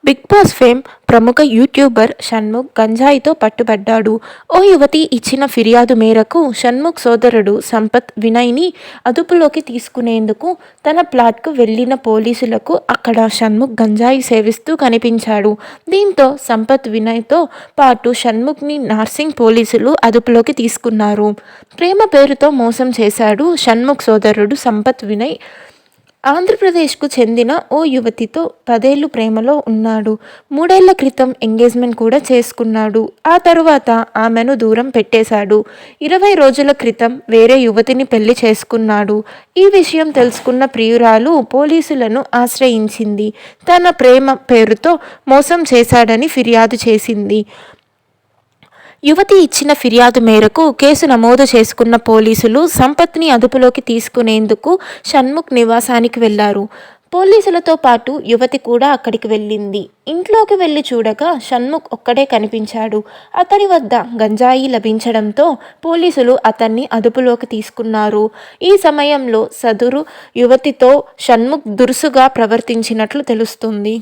Big boss fame ప్రముఖ YouTuber Shanmukh గంజాయితో పట్టుబడ్డాడు. ఓ యువతి ఇచ్చిన ఫిర్యాదు మేరకు షణ్ముఖ్ సోదరుడు సంపత్ వినయ్ని అదుపులోకి తీసుకునేందుకు తన ప్లాట్కు వెళ్లిన పోలీసులకు అక్కడ షణ్ముఖ్ గంజాయి సేవిస్తూ కనిపించాడు. దీంతో సంపత్ వినయ్తో పాటు షణ్ముఖ్ని నార్సింగ్ పోలీసులు అదుపులోకి తీసుకున్నారు. ప్రేమ పేరుతో మోసం చేశాడు షణ్ముఖ్ సోదరుడు సంపత్ వినయ్. ఆంధ్రప్రదేశ్కు చెందిన ఓ యువతితో 10 ఏళ్లు ప్రేమలో ఉన్నాడు. 3 ఏళ్ల క్రితం ఎంగేజ్మెంట్ కూడా చేసుకున్నాడు. ఆ తరువాత ఆమెను దూరం పెట్టేశాడు. 20 రోజుల క్రితం వేరే యువతిని పెళ్లి చేసుకున్నాడు. ఈ విషయం తెలుసుకున్న ప్రియురాలు పోలీసులను ఆశ్రయించింది. తన ప్రేమ పేరుతో మోసం చేశాడని ఫిర్యాదు చేసింది. యువతి ఇచ్చిన ఫిర్యాదు మేరకు కేసు నమోదు చేసుకున్న పోలీసులు సంపత్ని అదుపులోకి తీసుకునేందుకు షణ్ముఖ్ నివాసానికి వెళ్లారు. పోలీసులతో పాటు యువతి కూడా అక్కడికి వెళ్ళింది. ఇంట్లోకి వెళ్లి చూడగా షణ్ముఖ్ ఒక్కడే కనిపించాడు. అతని వద్ద గంజాయి లభించడంతో పోలీసులు అతన్ని అదుపులోకి తీసుకున్నారు. ఈ సమయంలో సదరు యువతితో షణ్ముఖ్ దురుసుగా ప్రవర్తించినట్లు తెలుస్తుంది.